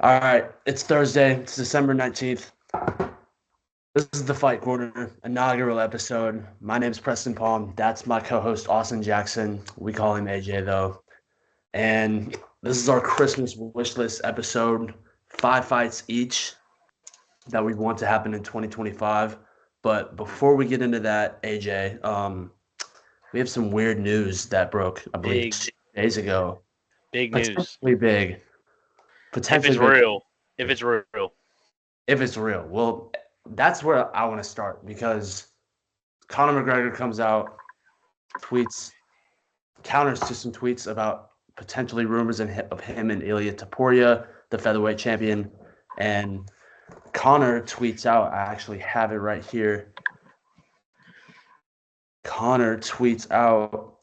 All right, it's Thursday. It's December 19th. This is the Fight Corner inaugural episode. My name's Preston Palm. That's my co-host Austin Jackson. We call him AJ though. And this is our Christmas wish list episode. 5 fights each that we want to happen in 2025. But before we get into that, AJ, we have some weird news that broke, I believe, Big, 2 days ago. big news. Potentially big. If Potentially it's big. real, if it's real. If it's real. Well, that's where I want to start because Conor McGregor comes out, tweets, counters to some tweets about potentially rumors of him and Ilya Taporia, the featherweight champion. And Conor tweets out, I actually have it right here. Conor tweets out,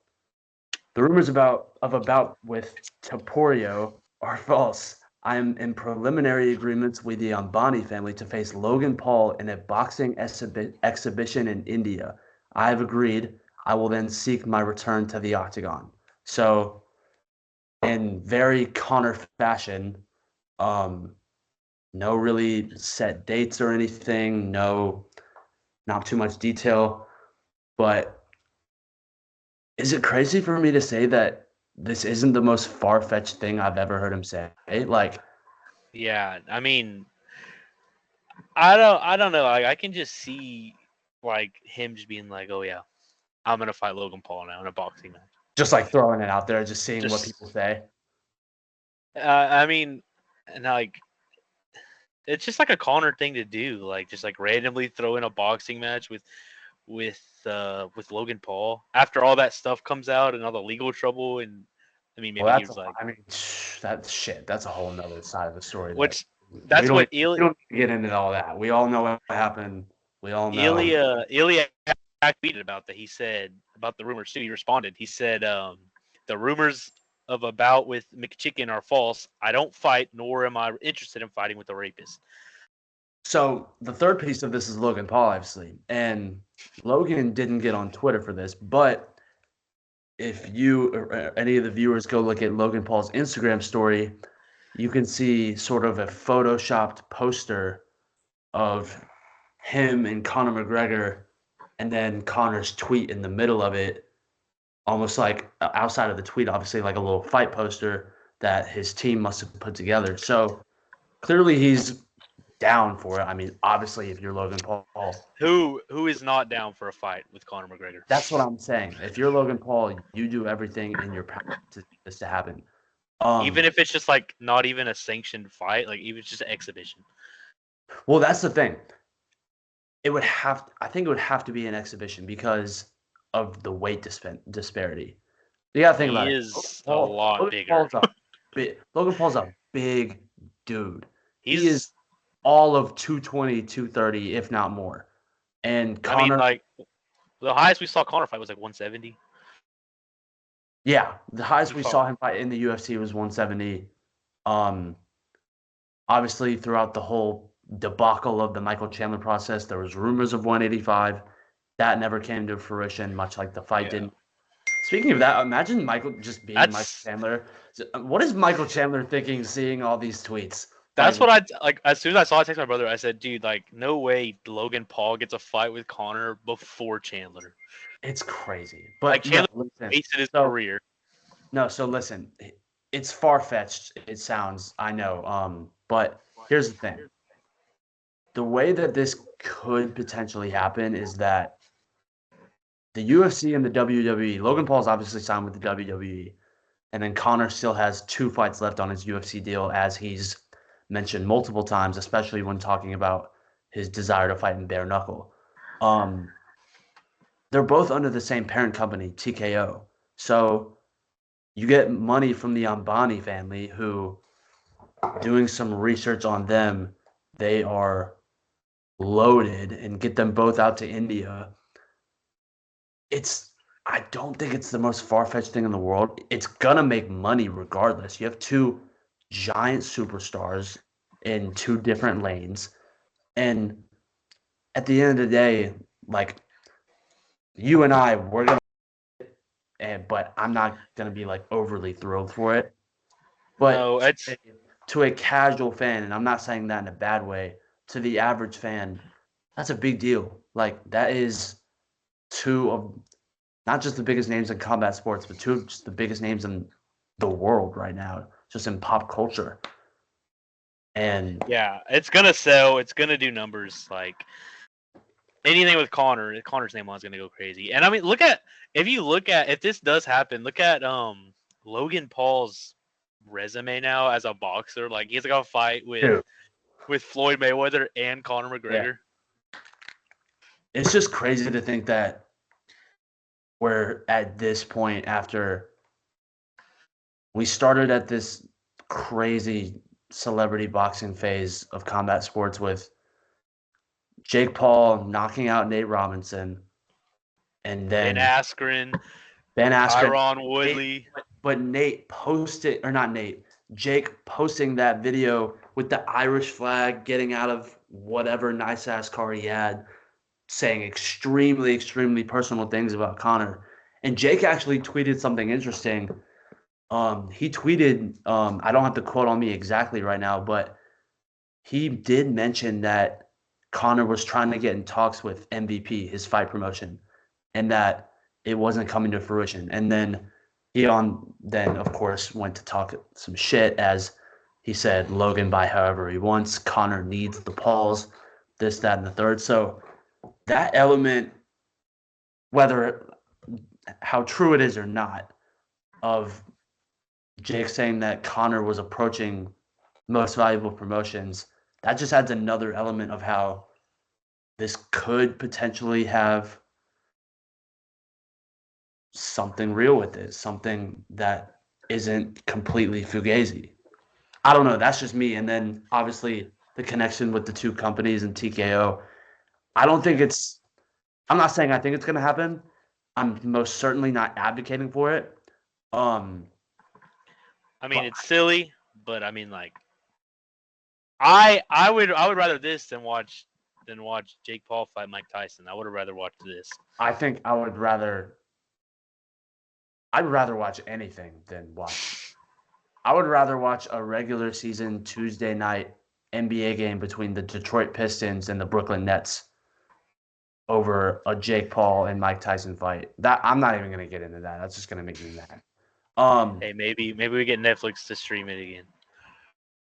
the rumors about with Taporio are false. I am in preliminary agreements with the Ambani family to face Logan Paul in a boxing exhibition in India. I have agreed. I will then seek my return to the octagon. So, in very Conor fashion, um, no really set dates or anything, not too much detail. But is it crazy for me to say that this isn't the most far-fetched thing I've ever heard him say? Like, Yeah, I mean, I don't know. I can just see like him just being like, "Oh yeah, I'm gonna fight Logan Paul now in a boxing match." just like throwing it out there, just seeing what Just, people say. I mean, and like it's just like a Connor thing to do, like just like randomly throw in a boxing match with Logan Paul after all that stuff comes out and all the legal trouble, and I mean Well, maybe he was like, I mean, that's shit. That's a whole nother side of the story that which we that's don't what we don't need to get into all that. We all know what happened. We all know. Ilya tweeted about that. He said about the rumors too. He responded. He said, "The rumors of a bout with McChicken are false. I don't fight, nor am I interested in fighting with a rapist." So the third piece of this is Logan Paul, obviously, and Logan didn't get on Twitter for this, but if you or any of the viewers go look at Logan Paul's Instagram story, you can see sort of a photoshopped poster of him and Conor McGregor, and then Conor's tweet in the middle of it, almost like outside of the tweet, obviously like a little fight poster that his team must have put together. So clearly he's down for it. I mean, obviously, if you're Logan Paul, Who is not down for a fight with Conor McGregor? that's what I'm saying. If you're Logan Paul, you do everything in your power to this to happen. Even Um, if it's just like not even a sanctioned fight, like even just an exhibition. well, that's the thing. I think it would have to be an exhibition because of the weight disparity. You got to think He about it. is a lot bigger. Logan Paul's a big dude. He is He's, all of 220, 230, if not more. And I mean, Connor, like the highest we saw Conor fight was like 170. yeah, the highest We we saw saw him fight in the UFC was 170. Um, Obviously, throughout the whole debacle of the Michael Chandler process, there was rumors of 185. That never came to fruition, much like the fight yeah. didn't. Speaking of that, imagine Michael just being Michael That's Chandler. What is Michael Chandler thinking seeing all these tweets? That's Like, what I like. As soon as I saw it, I texted my brother. I said, "Dude, like, no way Logan Paul gets a fight with Connor before Chandler. it's crazy. Like, But no, Chandler listen. wasted his So, career." no, so listen. It's far-fetched, it sounds, I know. But here's the thing. The way that this could potentially happen is that the UFC and the WWE, Logan Paul's obviously signed with the WWE, and then Conor still has 2 fights left on his UFC deal, as he's mentioned multiple times, especially when talking about his desire to fight in bare knuckle. Um, they're both under the same parent company, TKO. So you get money from the Ambani family, who, doing some research on them, they are loaded, and get them both out to India. It's I don't think it's the most far-fetched thing in the world. It's gonna make money regardless. You have two giant superstars in two different lanes, and at the end of the day, like, you and I, we're gonna, but I'm not gonna be like overly thrilled for it. But No, it's to a casual fan, and I'm not saying that in a bad way, to the average fan, that's a big deal. Like that is two of not just the biggest names in combat sports, but two of just the biggest names in the world right now, just in pop culture. And Yeah, it's gonna sell. It's gonna do numbers. Like anything with Connor's name on is gonna go crazy. And I mean, if this does happen, look at Logan Paul's resume now as a boxer. Like he's got a fight dude, with Floyd Mayweather and Conor yeah, McGregor. it's just crazy to think that we're at this point after we started at this crazy celebrity boxing phase of combat sports with Jake Paul knocking out Nate Robinson, and Ben then Askren, Ben Askren. Tyron Nate, Woodley. but Nate posted, or not Nate, Jake posting that video with the Irish flag getting out of whatever nice ass car he had, saying extremely, extremely personal things about Conor. And Jake actually tweeted something interesting. He tweeted, I don't have the quote on me exactly right now, but he did mention that Conor was trying to get in talks with MVP, his fight promotion, and that it wasn't coming to fruition. And then then of course went to talk some shit as he said Logan buy however he wants. Conor needs the Pauls, this, that, and the third. So that element, whether how true it is or not, of Jake saying that Conor was approaching most valuable promotions, that just adds another element of how this could potentially have something real with it, something that isn't completely fugazi. I don't know. That's just me. And then obviously the connection with the two companies and TKO. I don't think it's. I'm not saying I think it's going to happen. I'm most certainly not advocating for it. Um, I mean, but it's silly, but I mean, like, I would rather this than watch Jake Paul fight Mike Tyson. I would have rather watched this. I think I would rather. I'd rather watch anything than watch. I would rather watch a regular season Tuesday night NBA game between the Detroit Pistons and the Brooklyn Nets over a Jake Paul and Mike Tyson fight. That I'm not even gonna get into that. That's just gonna make me mad. Um, Hey, maybe we get Netflix to stream it again.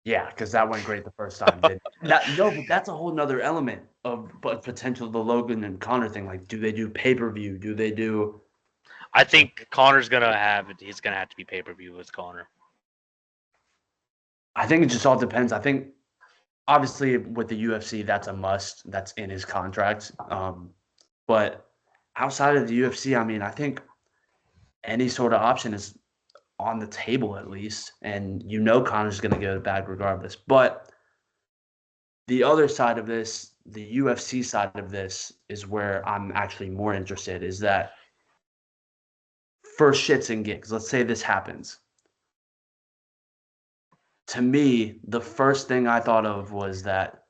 yeah, because that went great the first time. But that's a whole nother element of but potential the Logan and Connor thing. Like, do they do pay per view? Do they do? I think Connor's gonna have it. He's gonna have to be pay per view with Connor. I think it just all depends. I think obviously with the UFC, that's a must. That's in his contract. But outside of the UFC, I mean, I think any sort of option is on the table at least, and Connor's going to get a bag regardless. But the other side of this, the UFC side of this, is where I'm actually more interested. Is that for shits and gigs? Let's say this happens. To me, the first thing I thought of was that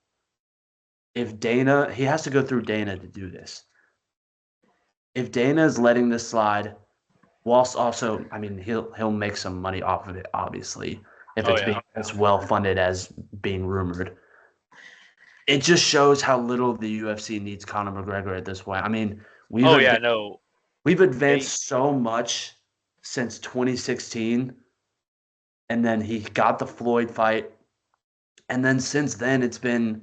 if Dana, he has to go through Dana to do this. If Dana is letting this slide, whilst also, I mean, he'll make some money off of it, obviously, if it's being as well funded as being rumored. It just shows how little the UFC needs Conor McGregor at this point. I mean, we've advanced so much since 2016, and then he got the Floyd fight, and then since then it's been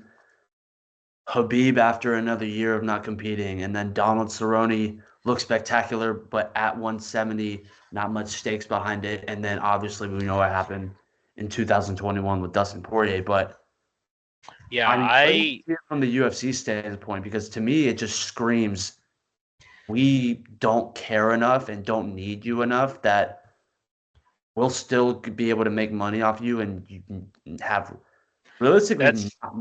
Habib after another year of not competing, and then Donald Cerrone looks spectacular, but at 170, not much stakes behind it. And then obviously we know what happened in 2021 with Dustin Poirier. But Yeah, I mean, what do you hear from the UFC standpoint? Because to me, it just screams we don't care enough and don't need you enough that we'll still be able to make money off you, and you can have realistically not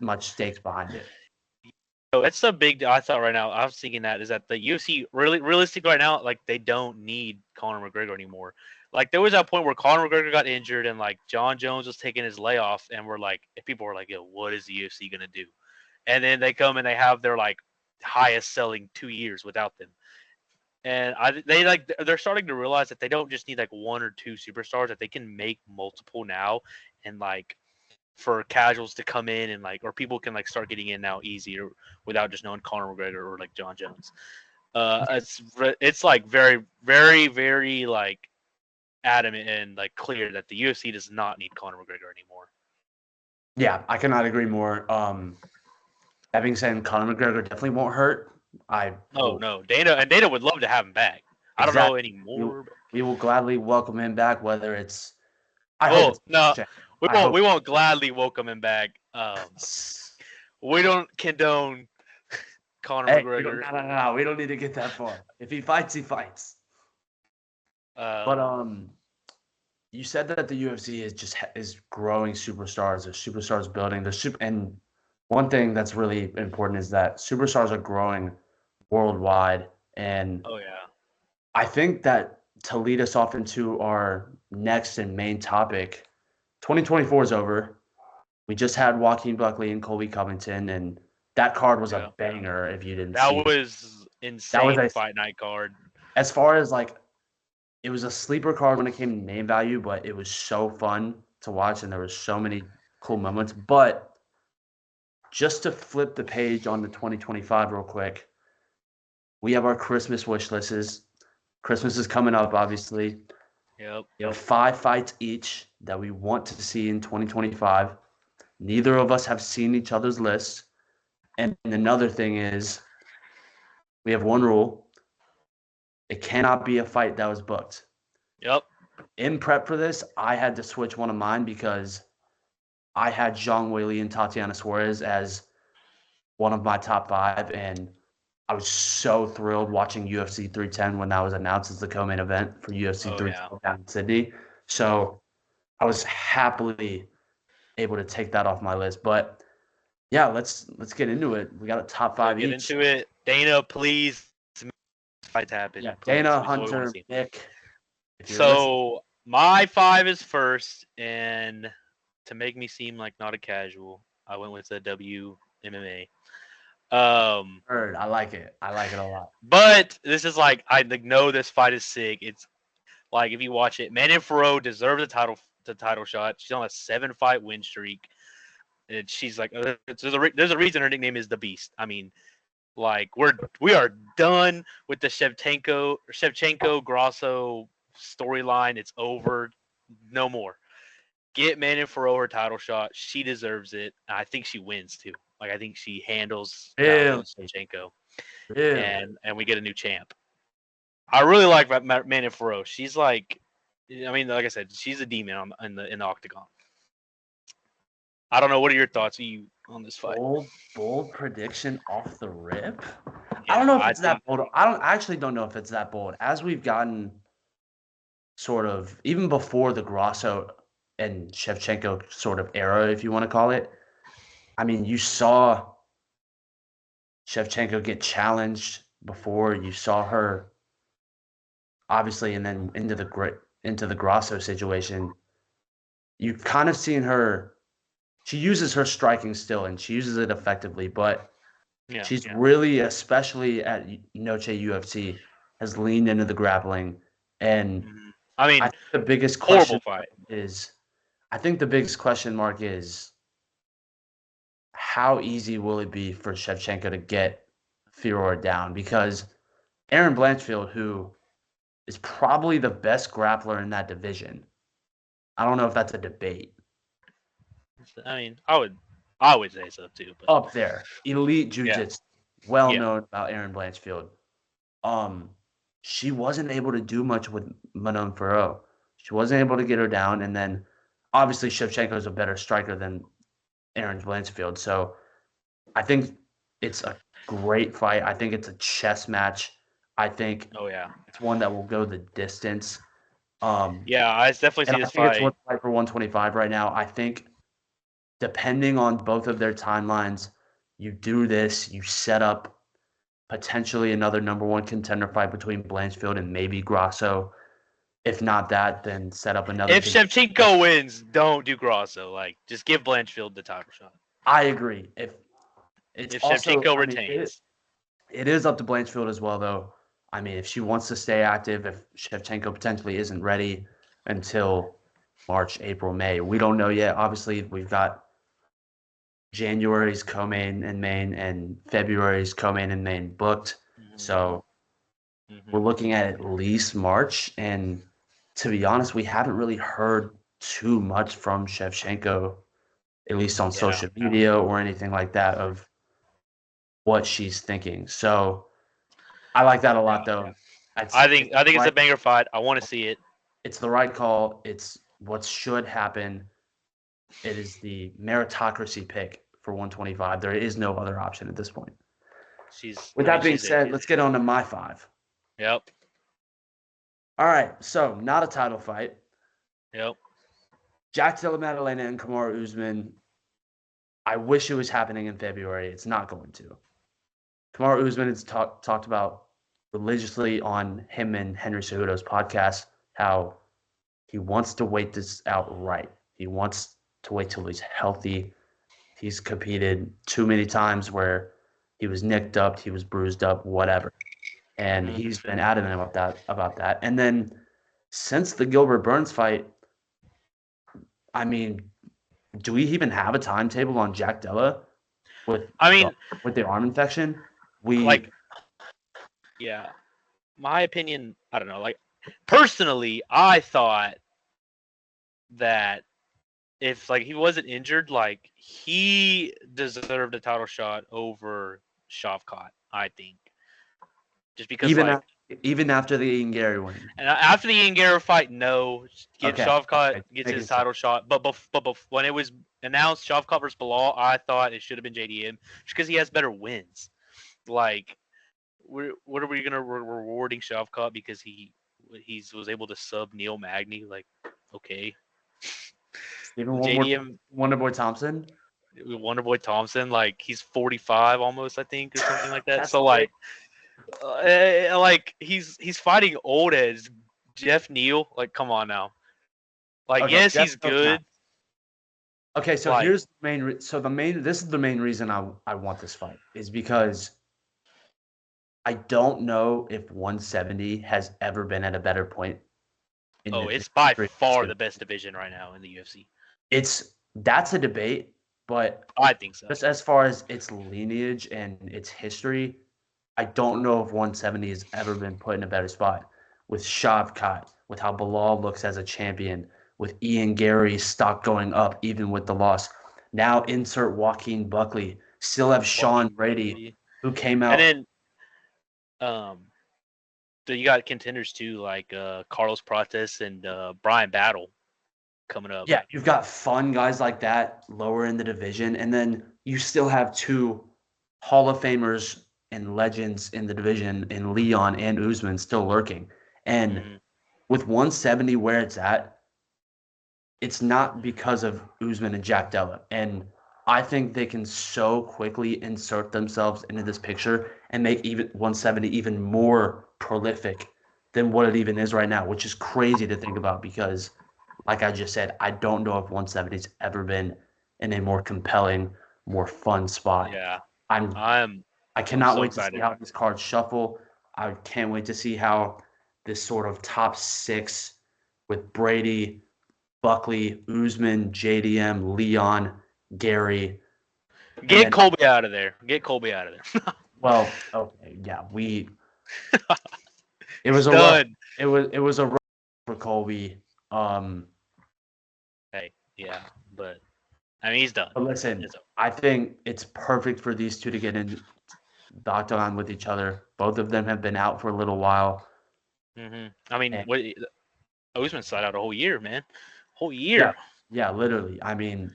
much stakes behind it. that's the big. I thought right now. I was thinking that is that the UFC really realistic right now. Like they don't need Conor McGregor anymore. Like there was that point where Conor McGregor got injured and like John Jones was taking his layoff, and we're like, if people were like, "Yo, what is the UFC gonna do?" And then they come and they have their like highest selling 2 years without them. And they're starting to realize that they don't just need like one or two superstars, that they can make multiple now, and like for casuals to come in and like, or people can like start getting in now easier without just knowing Conor McGregor or like John Jones. It's like very, very, very like adamant and like clear that the UFC does not need Conor McGregor anymore. Yeah, I cannot agree more. That being said, Conor McGregor definitely won't hurt. No, Dana would love to have him back. I don't know Exactly. anymore. We will gladly welcome him back, whether it's. I hope it's. No, I hope. we won't gladly welcome him back. We don't condone Conor Hey, McGregor. no. We don't need to get that far. If he fights, he fights. But you said that the UFC is growing superstars. There's superstars building. And one thing that's really important is that superstars are growing worldwide. And oh yeah, I think that to lead us off into our next and main topic, 2024 is over. We just had Joaquin Buckley and Colby Covington, and that card was a banger. If you didn't see, that was insane. That was a fight night card. As far as like, it was a sleeper card when it came to name value, but it was so fun to watch, and there were so many cool moments. But just to flip the page on the 2025 real quick, we have our Christmas wish lists. Christmas is coming up, obviously. Yep. We have 5 fights each that we want to see in 2025. Neither of us have seen each other's lists. And another thing is, we have one rule. It cannot be a fight that was booked. Yep. In prep for this, I had to switch one of mine because I had Zhang Weili and Tatiana Suarez as one of my top 5, and I was so thrilled watching UFC 310 when that was announced as the co-main event for UFC 310 down in Sydney. So I was happily able to take that off my list. But yeah, let's get into it. We got a top 5 each. Get into it. Dana, please fight happen. Yeah, please. Dana, Hunter, Nick. So my 5 is first, and to make me seem like not a casual, I went with the WMMA. Heard. I like it. I like it a lot. But this is like, I know this fight is sick. It's like, if you watch it, Manon Fiorot deserves the title shot. She's on a 7-fight win streak. And she's like, there's a reason her nickname is the Beast. I mean, like, we are done with the Shevchenko Grasso storyline. It's over. No more. Get Manon Fiorot her title shot. She deserves it. I think she wins too. Like, I think she handles Shevchenko. And we get a new champ. I really like Manon Fiorot. She's like, I mean, like I said, she's a demon in the octagon. I don't know. What are your thoughts on this fight? Bold prediction off the rip. Yeah, I don't know if it's that bold. I actually don't know if it's that bold. As we've gotten sort of, even before the Grasso and Shevchenko sort of era, if you want to call it, I mean, you saw Shevchenko get challenged before. You saw her, obviously, and then into the Grasso situation. You've kind of seen her. She uses her striking still, and she uses it effectively, but she's really, especially at Noche UFC, has leaned into the grappling. And I mean, the biggest question mark is how easy will it be for Shevchenko to get Fiorot down? Because Erin Blanchfield, who is probably the best grappler in that division, I don't know if that's a debate. I mean, I would say so too. But up there, elite jiu-jitsu, well known about Erin Blanchfield. She wasn't able to do much with Manon Fiorot. She wasn't able to get her down, and then obviously Shevchenko is a better striker than Erin Blanchfield. So I think it's a great fight. I think it's a chess match. I think it's one that will go the distance. I definitely see this fight. It's one fight for 125 right now. I think depending on both of their timelines, you do this, you set up potentially another number 1 contender fight between Blanchfield and maybe Grasso. If not that, then set up another. If Shevchenko wins, don't do Grasso. Like, just give Blanchfield the title shot. I agree. If Shevchenko retains. It is up to Blanchfield as well, though. I mean, if she wants to stay active, if Shevchenko potentially isn't ready until March, April, May, we don't know yet. Obviously, we've got January's co-main and main and February's co-main and main booked. So we're looking at least March. And to be honest, we haven't really heard too much from Shevchenko, at least on social media or anything like that, of what she's thinking. So I like that a lot, though. I think it's a banger fight. I want to see it. It's the right call. It's what should happen. It is the meritocracy pick for 125. There is no other option at this point. With that being said, let's get on to my 5. Yep. All right. So, not a title fight. Yep. Jack Della Maddalena and Kamaru Usman. I wish it was happening in February. It's not going to. Kamaru Usman has talked about religiously on him and Henry Cejudo's podcast how he wants to wait this out right. He wants to wait till he's healthy. He's competed too many times where he was nicked up, he was bruised up, whatever. And he's been adamant about that. And then since the Gilbert Burns fight, I mean, do we even have a timetable on Jack Della with the arm infection? My opinion, I don't know. Like, personally, I thought that if he wasn't injured, he deserved a title shot over Shavkat, I think. Just because even after the Ian Gary win. And after the Ian Gary fight, no. Shavkat gets his title shot. But when it was announced Shavkat versus Bilal, I thought it should have been JDM just because he has better wins. What are we gonna rewarding Shavkat because he was able to sub Neil Magny? Okay. Even Wonderboy Thompson. Wonderboy Thompson, he's 45 almost, I think, or something like that. So he's fighting old as Jeff Neal. Come on now. Yes, he's good. Okay, so here's the main. This is the main reason I want this fight is because I don't know if 170 has ever been at a better point. It's by far the best division right now in the UFC. That's a debate, but I think so. Just as far as its lineage and its history, I don't know if 170 has ever been put in a better spot. With Shavkat, with how Bilal looks as a champion, with Ian Gary's stock going up even with the loss. Now insert Joaquin Buckley. Still have Sean Brady, who came out. And then so you got contenders too, like Carlos Prates and Brian Battle coming up. Yeah, you've got fun guys like that lower in the division, and then you still have 2 Hall of Famers and legends in the division in Leon and Usman still lurking. And with 170 where it's at, it's not because of Usman and Jack Della. And I think they can so quickly insert themselves into this picture and make even 170 even more prolific than what it even is right now, which is crazy to think about because, like I just said, I don't know if 170's ever been in a more compelling, more fun spot. Yeah. I cannot wait to see how these cards shuffle. I can't wait to see how this sort of top 6 with Brady, Buckley, Usman, JDM, Leon, Gary. Get Colby out of there. Get Colby out of there. Well, okay, yeah, it was a rough for Colby. Hey, yeah, but I mean he's done. But listen, I think it's perfect for these 2 to get in the octagon with each other. Both of them have been out for a little while. I mean, Usman sat out a whole year, man. Whole year. Yeah, literally. I mean,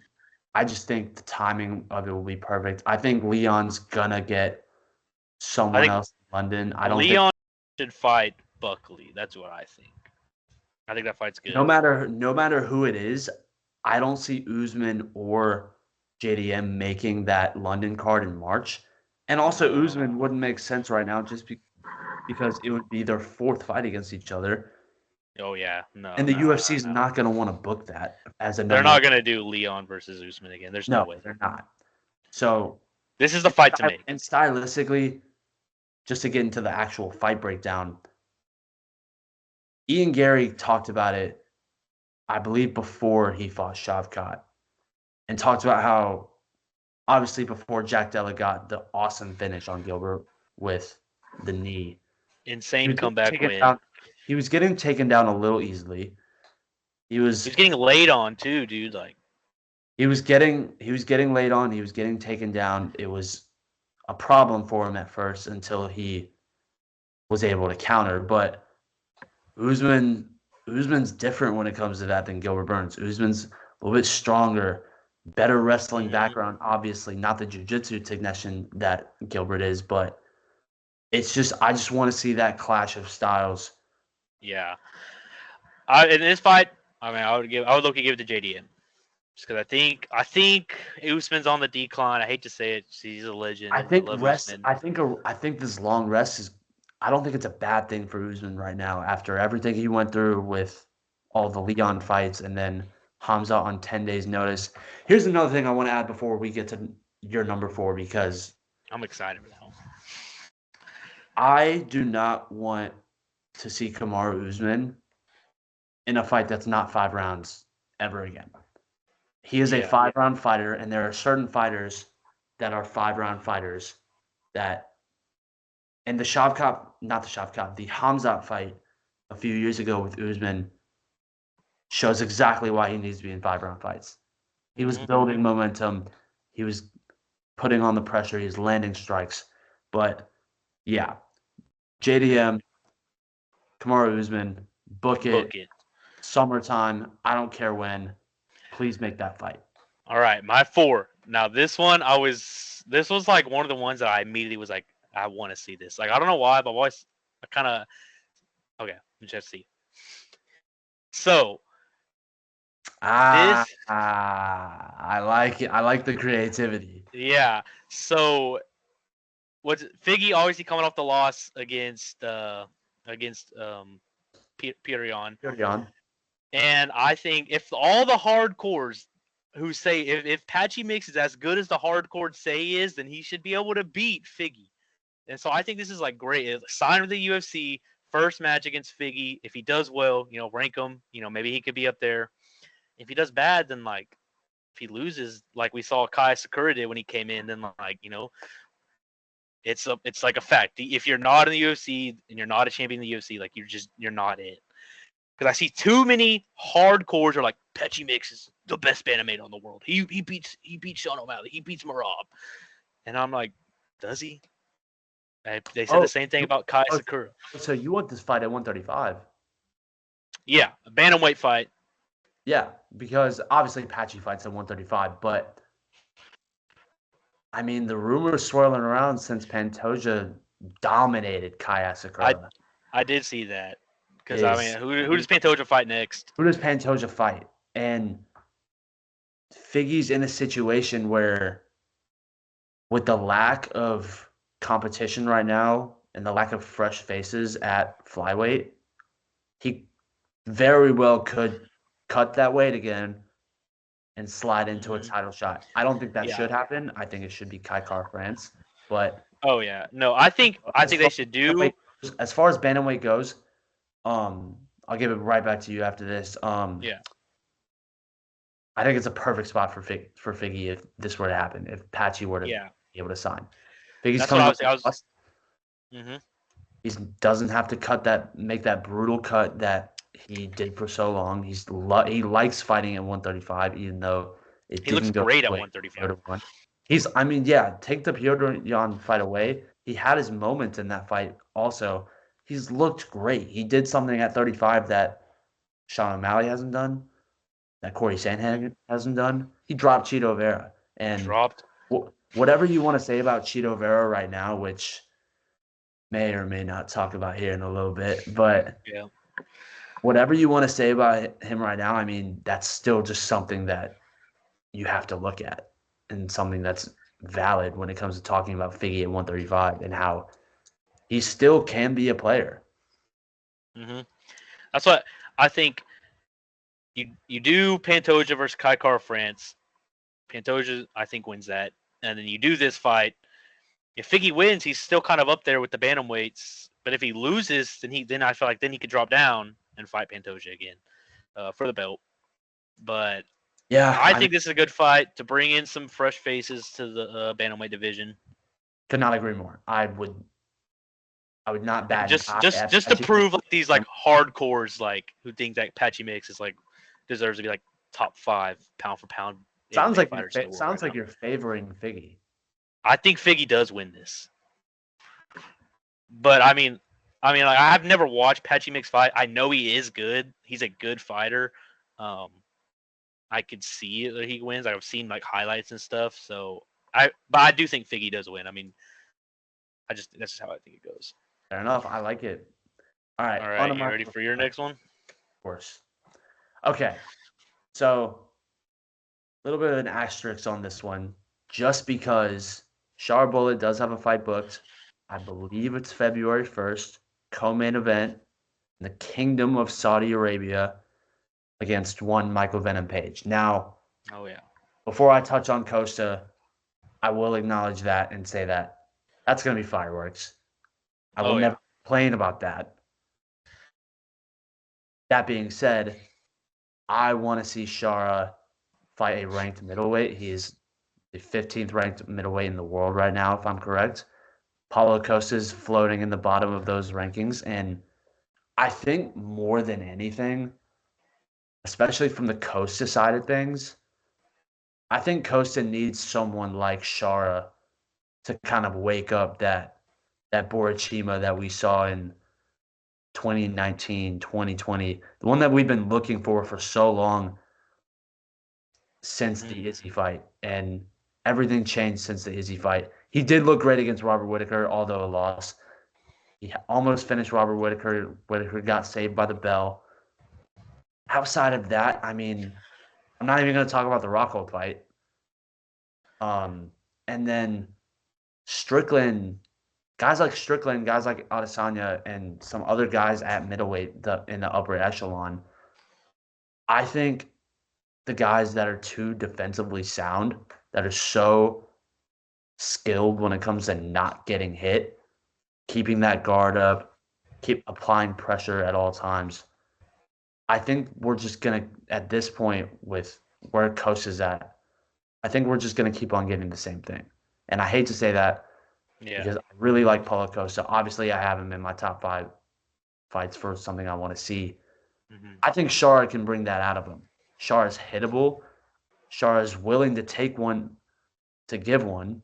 I just think the timing of it will be perfect. I think Leon's gonna get someone else in London. Leon should fight Buckley. That's what I think. I think that fight's good. No matter who it is, I don't see Usman or JDM making that London card in March. And also, Usman wouldn't make sense right now just because it would be their 4th fight against each other. Oh, yeah. No. And the UFC is not going to want to book that as a number. They're not going to do Leon versus Usman again. There's no way. They're not. So this is the fight to make. And stylistically, just to get into the actual fight breakdown, Ian Gary talked about it, I believe, before he fought Shavkat, and talked about how obviously before Jack Della got the awesome finish on Gilbert with the knee, he Insane was getting comeback taken win. down. He was getting taken down a little easily. He's getting laid on too, dude. Like, He was getting laid on. He was getting taken down. It was a problem for him at first until he was able to counter. But Usman's different when it comes to that than Gilbert Burns. Usman's a little bit stronger, better wrestling background. Obviously, not the jiu-jitsu technician that Gilbert is, but it's just I just want to see that clash of styles. yeah. In this fight, I mean, I would look to give it to JDM. Just because I think Usman's on the decline. I hate to say it. He's a legend. I I think love rest. Usman. I think this long rest is. I don't think it's a bad thing for Usman right now after everything he went through with all the Leon fights and then Hamza on 10 days notice. Here's another thing I want to add before we get to your number 4 because I'm excited for that one. I do not want to see Kamaru Usman in a fight that's not 5 rounds ever again. He is a 5-round fighter, and there are certain fighters that are 5-round fighters that. And the Hamzat fight a few years ago with Usman shows exactly why he needs to be in 5-round fights. He was building momentum. He was putting on the pressure. He was landing strikes. But, yeah, JDM, Kamaru Usman, book it. Summertime. I don't care when. Please make that fight. All right, my 4. Now, this was like one of the ones that I immediately was like, I want to see this. Like, I don't know why, but I kind of, okay, let's just see. So, I like it. I like the creativity. Yeah. So, what's Figgy obviously coming off the loss against Perion. And I think if all the hardcores who say if Patchy Mix is as good as the hardcore say he is, then he should be able to beat Figgy. And so I think this is like great. Sign with the UFC, first match against Figgy. If he does well, rank him. Maybe he could be up there. If he does bad, then like if he loses, like we saw Kai Sakura did when he came in, then like it's like a fact. If you're not in the UFC and you're not a champion in the UFC, like you're not it. Because I see too many hardcores are like Petchy Mix is the best bantamate on the world. He beats Sean O'Malley. He beats Marab. And I'm like, does he? They said the same thing about Kai Sakura. So you want this fight at 135? Yeah, a bantamweight fight. Yeah, because obviously Patchy fights at 135, but I mean the rumors swirling around since Pantoja dominated Kai Sakura. I did see that. Because I mean, who does Pantoja fight next? Who does Pantoja fight? And Figgy's in a situation where, with the lack of competition right now and the lack of fresh faces at flyweight, he very well could cut that weight again and slide into a title shot. I don't think that should happen. I think it should be Kai France. But I think they should do. As far as bantamweight goes, I'll give it right back to you after this. I think it's a perfect spot for Figgy if this were to happen. If Patchy were to be able to sign, Figgy's coming. He doesn't have to make that brutal cut that he did for so long. He likes fighting at 135, even though he looks great at 135. Take the Piotr Jan fight away. He had his moments in that fight also. He's looked great. He did something at 35 that Sean O'Malley hasn't done, that Corey Sandhagen hasn't done. He dropped Chito Vera. And whatever you want to say about Chito Vera right now, which may or may not talk about here in a little bit, but whatever you want to say about him right now, I mean, that's still just something that you have to look at and something that's valid when it comes to talking about Figgy at 135 and how he still can be a player. That's what I think. You do Pantoja versus Kai France. Pantoja, I think, wins that. And then you do this fight. if Figgy wins, he's still kind of up there with the bantamweights. But if he loses, then I feel like then he could drop down and fight Pantoja again for the belt. But Yeah, I think this is a good fight to bring in some fresh faces to the bantamweight division. Could not agree more. I would not bat an eye at Just to Patchy prove Mix. like these like hardcores like who think that Patchy Mix is like deserves to be like top 5 pound for pound. Sounds MMA like fighters in the world right now. you're favoring Figgy. I think Figgy does win this. But I mean, like, I've never watched Patchy Mix fight. I know he is good. He's a good fighter. I could see that he wins. I've seen like highlights and stuff. But I do think Figgy does win. I mean, that's just how I think it goes. Fair enough. I like it. All right. You ready for your next one? Of course. Okay. So, a little bit of an asterisk on this one, just because Shar Bullet does have a fight booked. I believe it's February 1st, co-main event in the Kingdom of Saudi Arabia against one Michael Venom Page. Now, before I touch on Costa, I will acknowledge that and say that that's going to be fireworks. I will never complain about that. That being said, I want to see Shara fight a ranked middleweight. He is the 15th ranked middleweight in the world right now, if I'm correct. Paulo Costa is floating in the bottom of those rankings. And I think more than anything, especially from the Costa side of things, I think Costa needs someone like Shara to kind of wake up that Borachima that we saw in 2019, 2020, the one that we've been looking for so long since the Izzy fight. And everything changed since the Izzy fight. He did look great against Robert Whittaker, although a loss. He almost finished Robert Whittaker. Whittaker got saved by the bell. Outside of that, I mean, I'm not even going to talk about the Rockhold fight. And then Strickland, guys like Strickland, guys like Adesanya, and some other guys at middleweight in the upper echelon, I think the guys that are too defensively sound, that are so skilled when it comes to not getting hit, keeping that guard up, keep applying pressure at all times. I think we're just going to, at this point with where Costa's at, I think we're just going to keep on getting the same thing. And I hate to say that because I really like Paulo Costa. Obviously, I have him in my top 5 fights for something I want to see. Mm-hmm. I think Shara can bring that out of him. Shara's hittable. Shara's willing to take one to give one.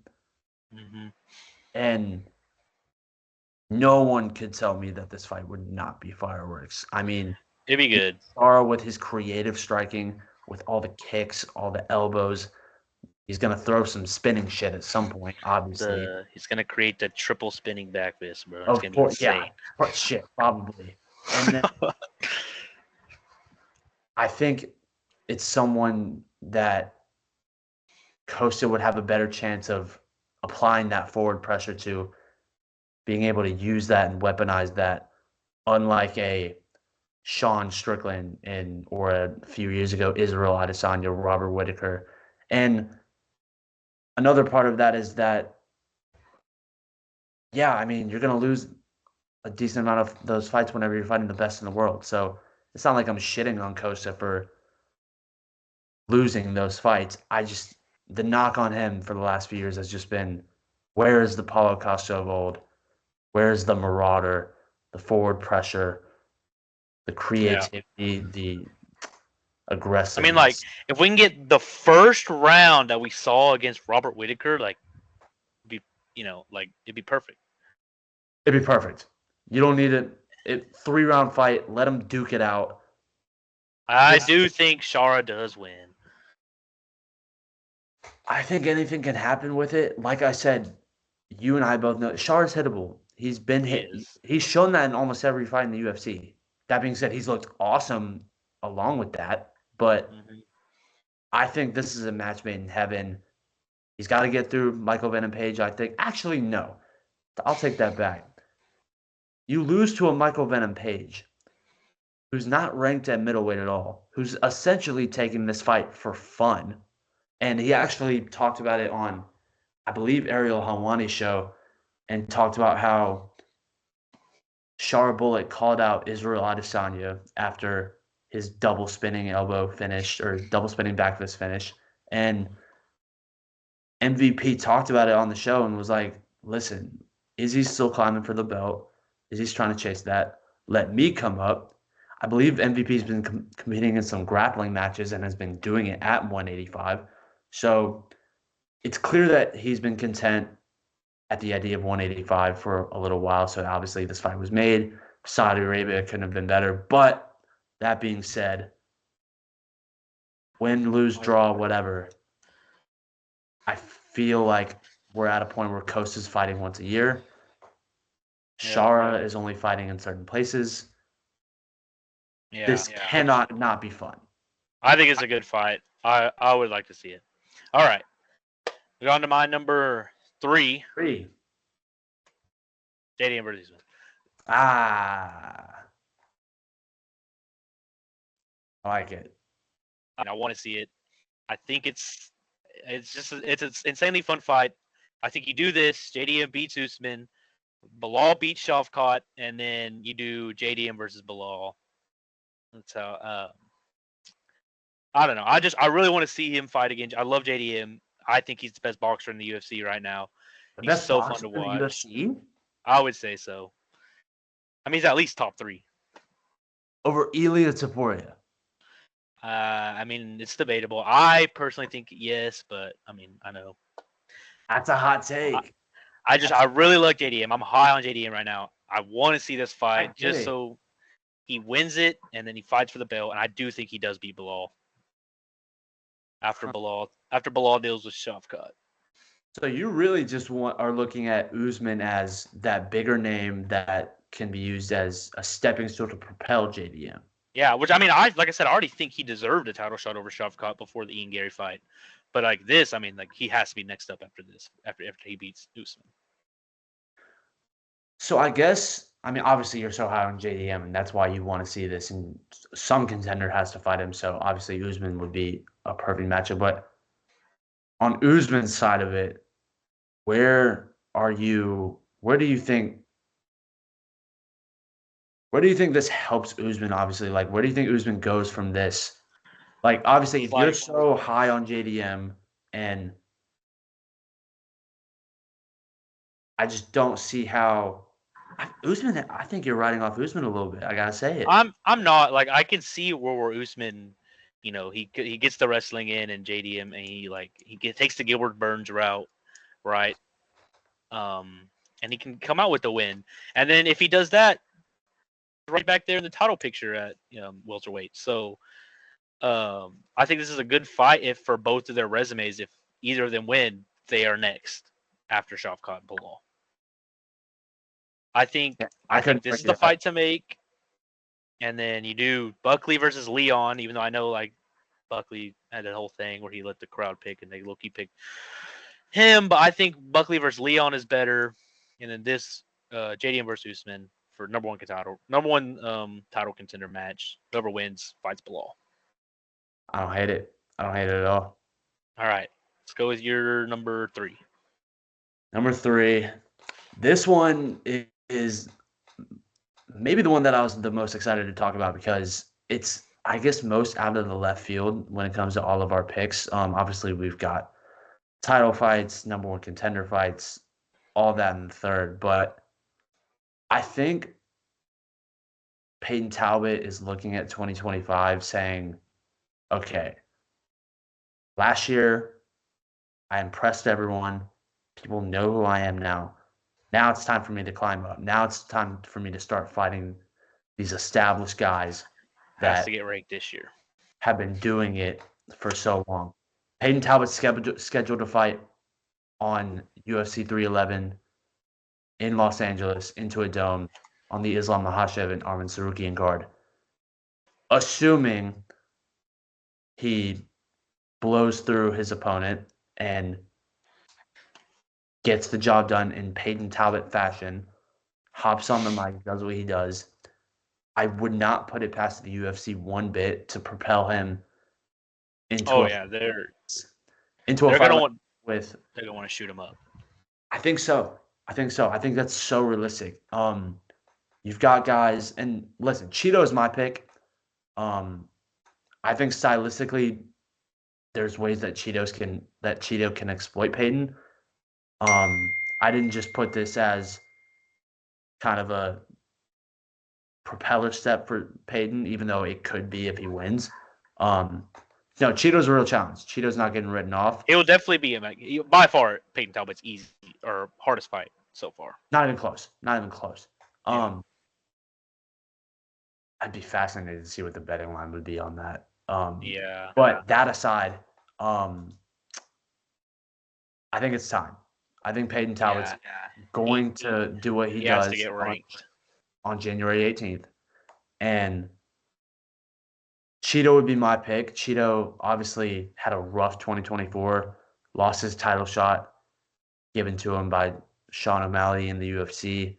Mm-hmm. And no one could tell me that this fight would not be fireworks. I mean, it'd be good. Shara with his creative striking, with all the kicks, all the elbows. He's going to throw some spinning shit at some point, obviously. He's going to create the triple spinning back fist, bro. Of course, yeah. Shit, probably. And then I think it's someone that Costa would have a better chance of applying that forward pressure to, being able to use that and weaponize that, unlike a Sean Strickland or a few years ago, Israel Adesanya, Robert Whittaker. And another part of that is that, yeah, I mean, you're going to lose a decent amount of those fights whenever you're fighting the best in the world. So it's not like I'm shitting on Costa for losing those fights. The knock on him for the last few years has just been, where is the Paulo Costa of old? Where is the Marauder, the forward pressure, the creativity, the aggressiveness? I mean, like, if we can get the first round that we saw against Robert Whittaker, like, it'd be perfect. It'd be perfect. You don't need it. 3-round fight. Let him duke it out. I do think Shara does win. I think anything can happen with it. Like I said, you and I both know Shara's hittable. He's been hit. He's shown that in almost every fight in the UFC. That being said, he's looked awesome along with that. But I think this is a match made in heaven. He's got to get through Michael Venom Page, I think. Actually, no. I'll take that back. You lose to a Michael Venom Page who's not ranked at middleweight at all, who's essentially taking this fight for fun. And he actually talked about it on, I believe, Ariel Helwani's show. and talked about how Shara Bullock called out Israel Adesanya after his double spinning elbow finish or double spinning back fist finish. And MVP talked about it on the show and was like, listen, Izzy's still climbing for the belt. Izzy's trying to chase that. Let me come up. I believe MVP's been competing in some grappling matches and has been doing it at 185. So it's clear that he's been content at the idea of 185 for a little while. So obviously this fight was made. Saudi Arabia couldn't have been better. But that being said, win, lose, draw, whatever, I feel like we're at a point where Coast is fighting once a year. Shara is only fighting in certain places. This cannot not be fun. I think it's a good fight. I would like to see it. All right. We're on to my number 3. JDM versus Usman. I like it. And I want to see it. I think it's an insanely fun fight. I think you do this. JDM beats Usman. Bilal beats Shavkat, and then you do JDM versus Bilal. That's how. I don't know. I really want to see him fight again. I love JDM. I think he's the best boxer in the UFC right now. He's so fun to watch. UFC? I would say so. I mean, he's at least top 3 over Ilia Topuria. I mean, it's debatable. I personally think yes, but I mean, I know that's a hot take. I really like JDM. I'm high on JDM right now. I want to see this fight just so he wins it and then he fights for the belt. And I do think he does beat Bilal after Bilal deals with Shavkat. So you really just are looking at Usman as that bigger name that can be used as a stepping stone to propel JDM. Yeah, which I mean, I already think he deserved a title shot over Shavkat before the Ian Gary fight. But like this, I mean, like he has to be next up after this, after he beats Usman. So I guess, I mean, obviously you're so high on JDM, and that's why you want to see this. And some contender has to fight him. So obviously Usman would be a perfect matchup. But on Usman's side of it, where do you think this helps Usman, obviously? Like, where do you think Usman goes from this? Like, obviously, if you're so high on JDM, and I just don't see how Usman. I think you're writing off Usman a little bit. I gotta say it. I'm not. Like, I can see where Usman, you know, he gets the wrestling in, and JDM, and he takes the Gilbert Burns route, right? And he can come out with the win. And then if he does that, right back there in the title picture at welterweight. So I think this is a good fight for both of their resumes. If either of them win, they are next after Shavkat and Bilal. I think this is the fight to make. And then you do Buckley versus Leon, even though I know like Buckley had that whole thing where he let the crowd pick and they low-key picked him. But I think Buckley versus Leon is better. And then this JDM versus Usman for number one title contender match. Whoever wins fights Bilal. I don't hate it. I don't hate it at all. All right. Let's go with your number 3. Number 3. This one is maybe the one that I was the most excited to talk about because it's, I guess, most out of the left field when it comes to all of our picks. Obviously, we've got title fights, number one contender fights, all that in the third. But I think Peyton Talbot is looking at 2025 saying, okay, last year I impressed everyone. People know who I am now. Now it's time for me to climb up. Now it's time for me to start fighting these established guys that has to get ranked this year. Have been doing it for so long. Peyton Talbot's scheduled to fight on UFC 311 in Los Angeles into a dome on the Islam Makhachev and Arman Sarukian card. Assuming he blows through his opponent and gets the job done in Peyton Talbot fashion, hops on the mic, does what he does. I would not put it past the UFC one bit to propel him into they're gonna want to shoot him up. I think so. I think so. I think that's so realistic. You've got guys, and listen, Cheeto is my pick. Um, I think stylistically, there's ways that Cheeto can exploit Peyton. I didn't just put this as kind of a propeller step for Peyton, even though it could be if he wins. Um, no, Cheeto's a real challenge. Cheeto's not getting written off. It will definitely be by far Peyton Talbot's easy or hardest fight so far. Not even close. Not even close. Yeah. I'd be fascinated to see what the betting line would be on that. Yeah. But that aside, I think it's time. I think Peyton Talbot's going to do what he has does to get ranked on January 18th. And Cheeto would be my pick. Cheeto obviously had a rough 2024, lost his title shot given to him by Sean O'Malley in the UFC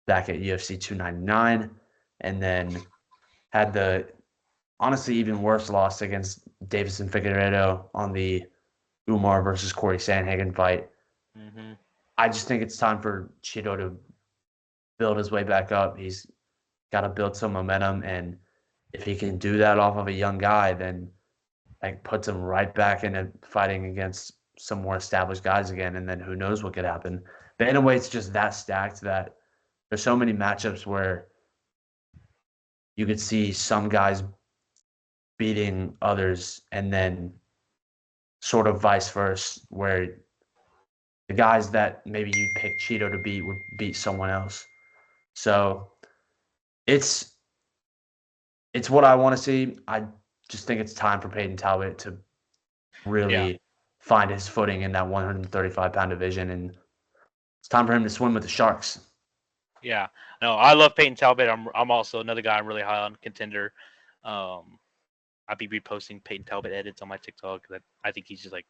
back at UFC 299, and then had the honestly even worse loss against Davison Figueiredo on the Umar versus Corey Sandhagen fight. Mm-hmm. I just think it's time for Cheeto to build his way back up. He's got to build some momentum, and if he can do that off of a young guy, then like puts him right back into fighting against some more established guys again, and then who knows what could happen. Bantamweight's just that stacked that there's so many matchups where you could see some guys beating others, and then sort of vice versa, where the guys that maybe you pick Cheeto to beat would beat someone else. So it's what I want to see. I just think it's time for Peyton Talbot to really find his footing in that 135-pound division, and it's time for him to swim with the sharks. Yeah, no, I love Peyton Talbot. I'm also another guy I'm really high on contender. I'll be reposting Peyton Talbot edits on my TikTok. That I think he's just like,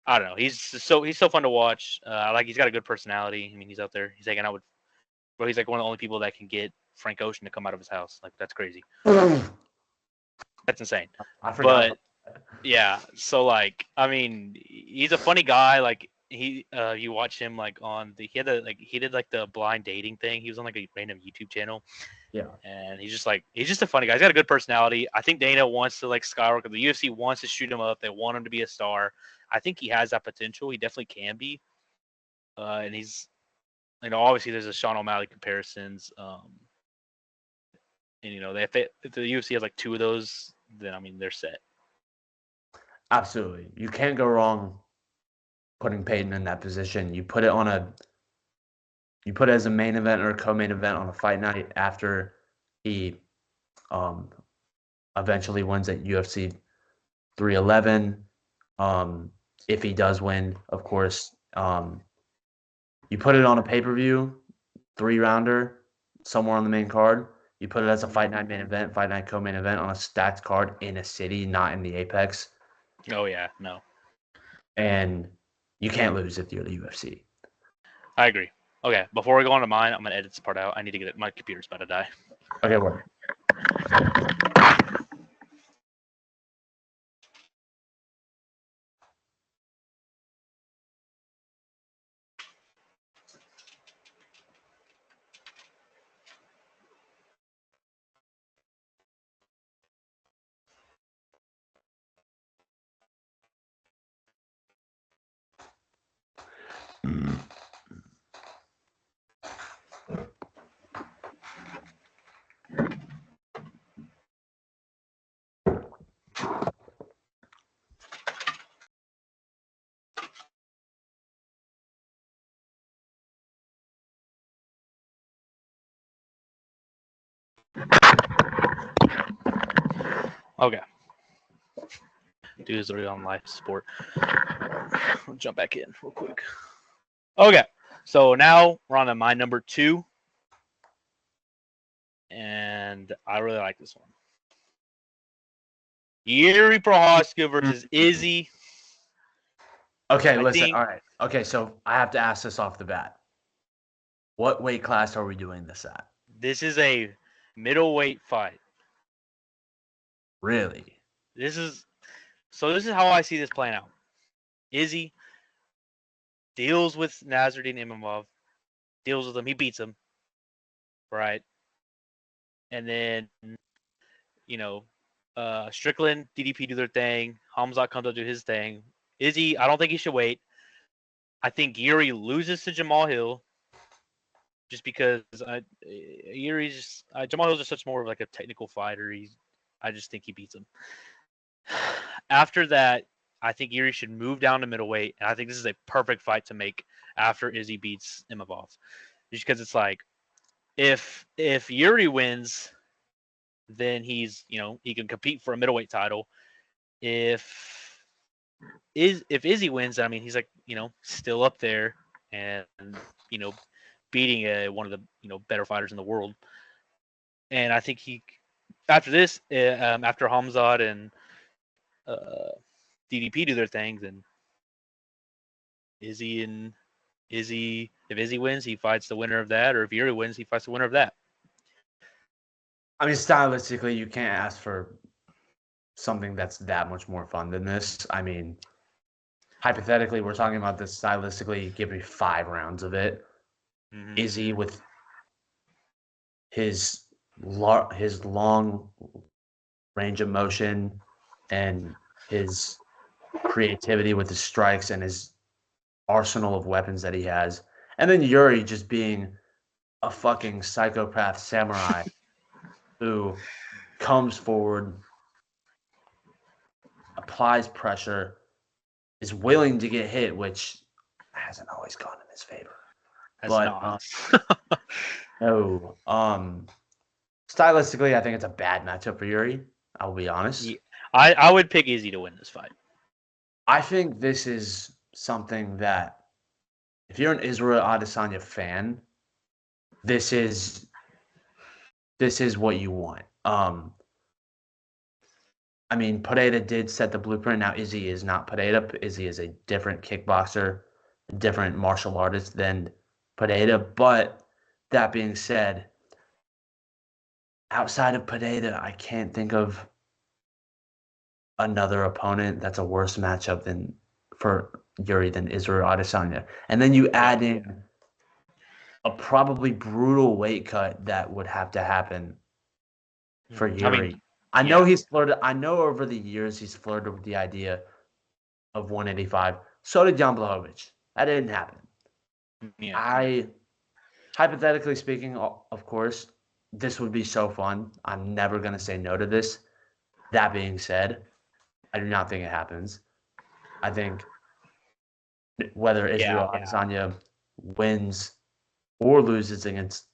I don't know. He's so fun to watch. Like he's got a good personality. I mean, he's out there. He's hanging out with. Well, he's like one of the only people that can get Frank Ocean to come out of his house. Like that's crazy. That's insane. I forgot. But yeah, so like I mean, he's a funny guy. Like you watch him like on the he did like the blind dating thing. He was on like a random YouTube channel. Yeah. And he's just a funny guy. He's got a good personality. I think Dana wants to like skyrocket. The UFC wants to shoot him up. They want him to be a star. I think he has that potential. He definitely can be. And he's, obviously there's a Sean O'Malley comparisons. And if the UFC has like two of those, then I mean they're set. Absolutely. You can't go wrong putting Peyton in that position. You put it as a main event or a co-main event on a fight night after he eventually wins at UFC 311. If he does win, of course. You put it on a pay-per-view, 3-rounder, somewhere on the main card. You put it as a fight night main event, fight night co-main event on a stacked card in a city, not in the Apex. Oh yeah, no. And you can't lose if you're the UFC. I agree. Okay, before we go on to mine, I'm gonna edit this part out. I need to get it. My computer's about to die. Okay, word. Okay. Dude is already on live support. I'll jump back in real quick. Okay. So now we're on to my number 2. And I really like this one. Yuri Prohaska versus Izzy. Okay, listen. All right. Okay, so I have to ask this off the bat. What weight class are we doing this at? This is a middleweight fight. Really? This is how I see this playing out. Izzy deals with Nasruddin Imavov. deals with him, he beats him, right? And then Strickland, DDP do their thing. Hamzat comes up to his thing. Izzy, I don't think he should wait. I think Yuri loses to Jamal Hill just because Jamal Hill's just such more of like a technical fighter. I just think he beats him. After that, I think Yuri should move down to middleweight, and I think this is a perfect fight to make after Izzy beats Imavov, just because it's like if Yuri wins, then he can compete for a middleweight title. If Izzy wins, I mean he's like still up there and beating one of the better fighters in the world. And I think after this, after Hamzat and DDP do their things, and if Izzy wins, he fights the winner of that, or if Yuri wins, he fights the winner of that. I mean, stylistically, you can't ask for something that's that much more fun than this. I mean, hypothetically, we're talking about this stylistically. Give me 5 rounds of it. Mm-hmm. Izzy with his long range of motion and his creativity with his strikes and his arsenal of weapons that he has. And then Yuri just being a fucking psychopath samurai who comes forward, applies pressure, is willing to get hit, which hasn't always gone in his favor. No. Stylistically, I think it's a bad matchup for Yuri. I'll be honest. Yeah, I would pick Izzy to win this fight. I think this is something that, if you're an Israel Adesanya fan, this is what you want. I mean, Pereira did set the blueprint. Now, Izzy is not Pereira. Izzy is a different kickboxer, a different martial artist than Pereira. But that being said, outside of Pereira, I can't think of another opponent that's a worse matchup for Yuri than Israel Adesanya. And then you add in a probably brutal weight cut that would have to happen for Yuri. I know he's flirted. I know over the years he's flirted with the idea of 185. So did Jan Blachowicz. That didn't happen. Yeah. Hypothetically speaking, of course, this would be so fun. I'm never going to say no to this. That being said, I do not think it happens. I think whether Israel Adesanya wins or loses against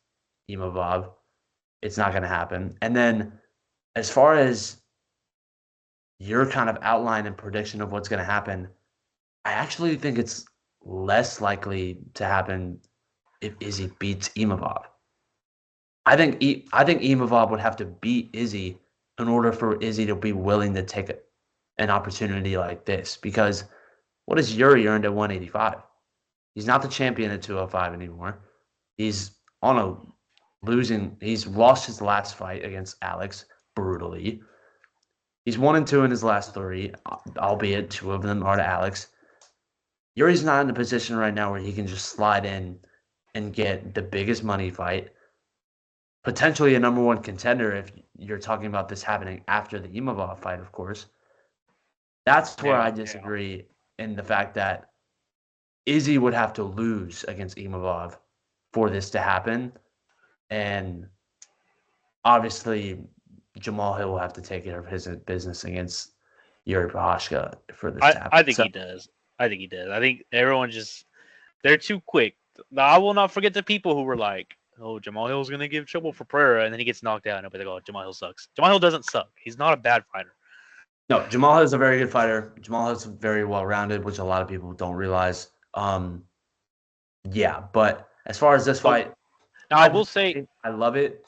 Imavov, it's not going to happen. And then as far as your kind of outline and prediction of what's going to happen, I actually think it's less likely to happen if Izzy beats Imavov. I think Imavov would have to beat Izzy in order for Izzy to be willing to take an opportunity like this. Because what has Yuri earned at 185? He's not the champion at 205 anymore. He's on a losing. He's lost his last fight against Alex brutally. He's 1-2 in his last 3, albeit 2 of them are to Alex. Yuri's not in a position right now where he can just slide in and get the biggest money fight, potentially a number 1 contender if you're talking about this happening after the Imavov fight, of course. That's where I disagree in the fact that Izzy would have to lose against Imavov for this to happen. And obviously, Jamal Hill will have to take care of his business against Yuri Prochazka for this to happen. I think he does. I think everyone they're too quick. I will not forget the people who were like, oh, Jamal Hill's going to give trouble for Pereira, and then he gets knocked out, and they'll be like, oh, Jamal Hill sucks. Jamal Hill doesn't suck. He's not a bad fighter. No, Jamal Hill is a very good fighter. Jamal Hill is very well-rounded, which a lot of people don't realize. Yeah, but as far as this fight, now I will say I love it.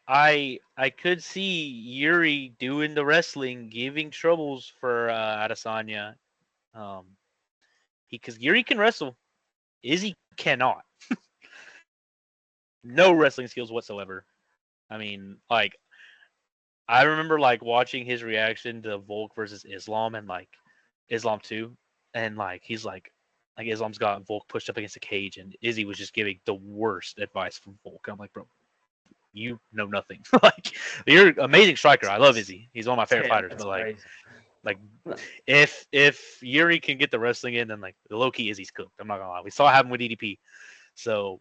I could see Yuri doing the wrestling, giving troubles for Adesanya, because Yuri can wrestle, Izzy cannot. No wrestling skills whatsoever. I mean, like, I remember like watching his reaction to Volk versus Islam and like Islam 2, and like he's like like Islam's got Volk pushed up against a cage, and Izzy was just giving the worst advice from Volk. I'm like, bro, you know nothing. Like, you're an amazing striker. I love Izzy. He's one of my favorite fighters. That's But like, crazy. like if Yuri can get the wrestling in, then like the low key Izzy's cooked. I'm not gonna lie. We saw it happen with EDP. So,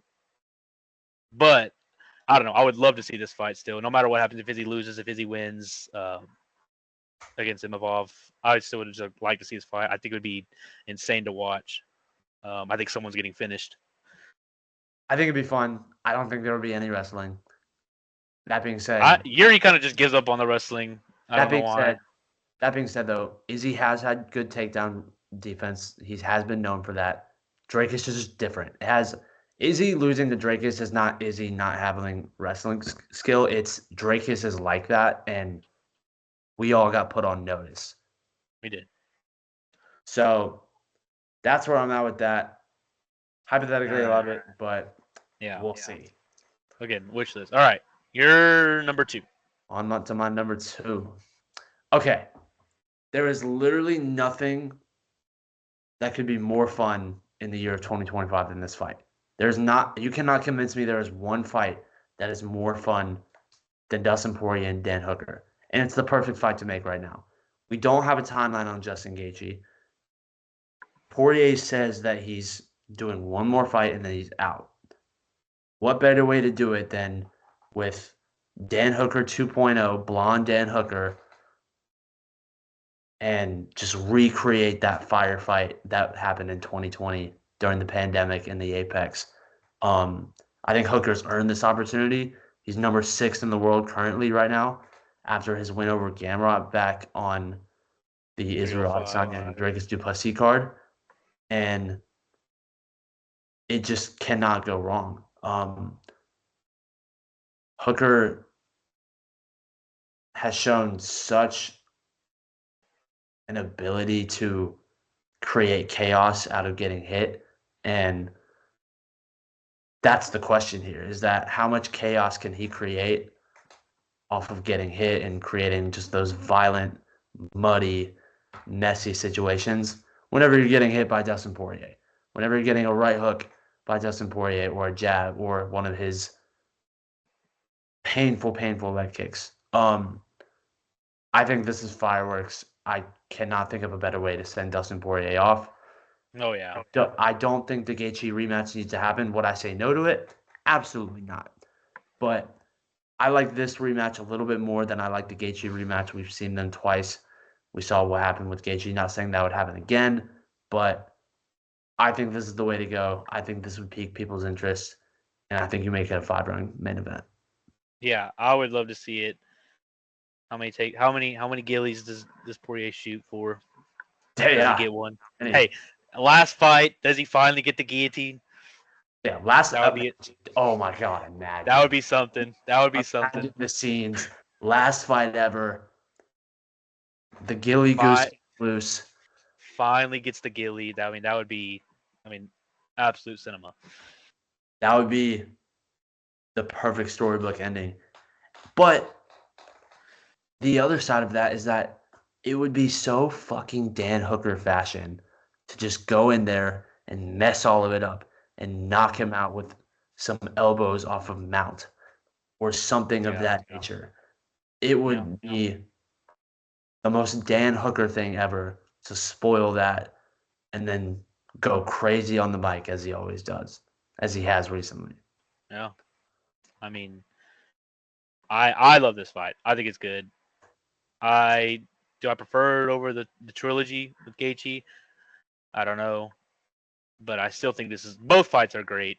but I don't know. I would love to see this fight still. No matter what happens, if Izzy loses, if Izzy wins against Imavov, I still would just like to see this fight. I think it would be insane to watch. I think someone's getting finished. I think it'd be fun. I don't think there would be any wrestling. That being said, Yuri kind of just gives up on the wrestling. I don't know why. That being said, though, Izzy has had good takedown defense. He has been known for that. Drake is just different. It has Izzy losing to Drakus is not Izzy not having wrestling skill. It's Drakus is like that, and we all got put on notice. We did. So that's where I'm at with that. Hypothetically, I love it, but we'll see. Again, wish list. All right, you're number 2. On to my number 2. Okay. There is literally nothing that could be more fun in the year of 2025 than this fight. You cannot convince me there is one fight that is more fun than Dustin Poirier and Dan Hooker. And it's the perfect fight to make right now. We don't have a timeline on Justin Gaethje. Poirier says that he's doing one more fight and then he's out. What better way to do it than with Dan Hooker 2.0, blonde Dan Hooker, and just recreate that firefight that happened in 2020 during the pandemic in the Apex. I think Hooker's earned this opportunity. He's number 6 in the world currently right now after his win over Gamrot back on the Israel Adesanya and Dricus Du Plessis card. And it just cannot go wrong. Hooker has shown such an ability to create chaos out of getting hit. And that's the question here, is that how much chaos can he create off of getting hit and creating just those violent, muddy, messy situations whenever you're getting hit by Dustin Poirier, whenever you're getting a right hook by Dustin Poirier or a jab or one of his painful leg kicks. I think this is fireworks. I cannot think of a better way to send Dustin Poirier off. Oh, yeah. I don't think the Gaethje rematch needs to happen. Would I say no to it? Absolutely not. But I like this rematch a little bit more than I like the Gaethje rematch. We've seen them twice. We saw what happened with Gaethje. Not saying that would happen again, but I think this is the way to go. I think this would pique people's interest, and I think you make it a 5-round main event. Yeah, I would love to see it. How many gillies does Poirier shoot for? Does he get one? Hey, last fight, does he finally get the guillotine? Yeah, oh my god, imagine. That would be something. Imagine the scenes. Last fight ever. The gilly goose loose. Finally gets the gilly. That would be absolute cinema. That would be the perfect storybook ending. But the other side of that is that it would be so fucking Dan Hooker fashion to just go in there and mess all of it up and knock him out with some elbows off of mount or something of that nature. It would be the most Dan Hooker thing ever to spoil that and then go crazy on the mic as he always does, as he has recently. Yeah. I mean, I love this fight. I think it's good. I prefer it over the trilogy with Gaethje? I don't know. But I still think both fights are great.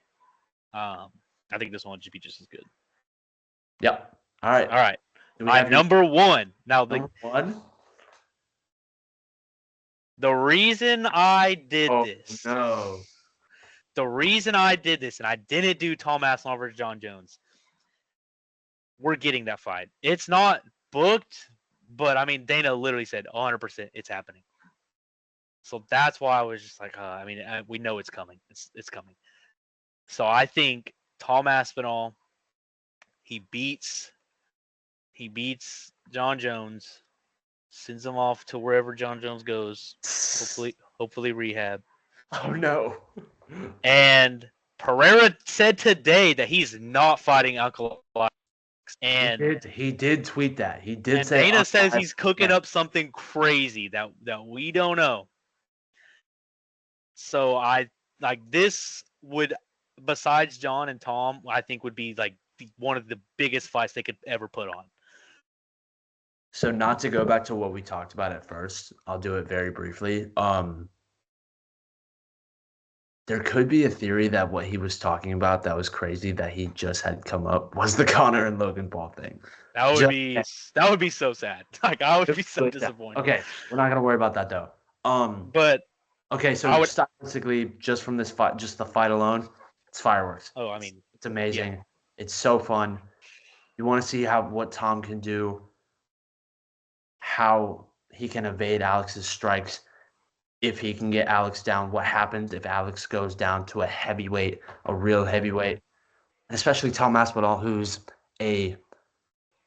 I think this one would just be just as good. Yep. All right. My number 1. Now number 1? The reason I did this. No. The reason I did this, and I didn't do Tom Aspinall versus John Jones. We're getting that fight. It's not booked, but Dana literally said 100% it's happening. So that's why I was just like, we know it's coming. It's coming. So I think Tom Aspinall, he beats John Jones, sends him off to wherever John Jones goes. Hopefully rehab. Oh no. And Pereira said today that he's not fighting Uncle Alex. And He did tweet that. He did and say Dana says unbiased. he's cooking up something crazy that we don't know. So I like this would, besides John and Tom, I think would be like one of the biggest fights they could ever put on. So not to go back to what we talked about at first, I'll do it very briefly. There could be a theory that what he was talking about that was crazy that he just had come up was the Conor and Logan Paul thing. That would be so sad. Like I would be so Just- disappointed. Okay, we're not gonna worry about that though. But Okay, so I would. stylistically, just from this fight, just the fight alone, it's fireworks. Oh, I mean, It's amazing. yeah. It's so fun. You want to see what Tom can do, how he can evade Alex's strikes, if he can get Alex down. What happens if Alex goes down to a heavyweight, a real heavyweight, and especially Tom Aspinall, who's a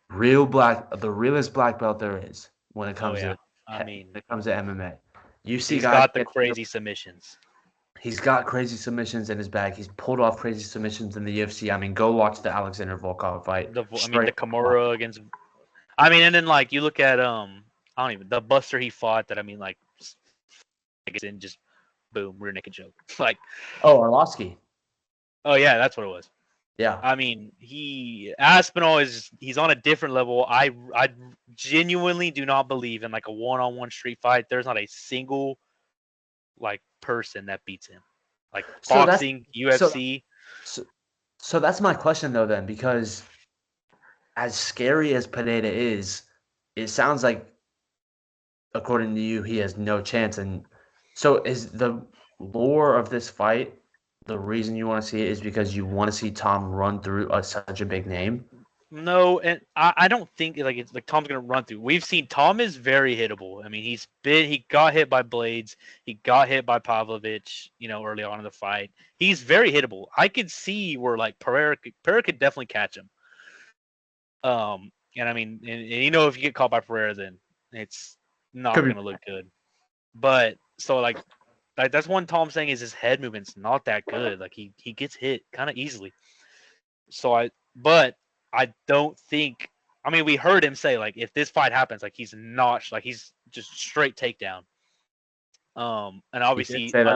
the realest black belt there is when it comes to when it comes to MMA. You see, he's got the crazy submissions. He's got crazy submissions in his bag. He's pulled off crazy submissions in the UFC. I mean, go watch the Alexander Volkov fight. The Kimura against. I mean, and then like you look at I don't even the Buster he fought that like in just boom rear naked choke like. Oh, Arlovsky. Oh yeah, that's what it was. Yeah. I mean, Aspinall he's on a different level. I genuinely do not believe in like a one-on-one street fight. There's not a single like person that beats him. Like boxing, UFC. So that's my question though then, because as scary as Pineda is, it sounds like according to you he has no chance. And so is the lore of this fight the reason you want to see it is because you want to see Tom run through such a big name? No, and I don't think like it's like Tom's gonna run through. We've seen Tom is very hittable. I mean, he got hit by Blades, he got hit by Pavlovich, early on in the fight. He's very hittable. I could see where like Pereira could definitely catch him. And I mean, and if you get caught by Pereira, then it's not gonna look good. But so like that's one Tom saying is his head movement's not that good. Like he gets hit kind of easily. But I don't think. I mean, we heard him say like if this fight happens, like he's not like he's just straight takedown. And obviously I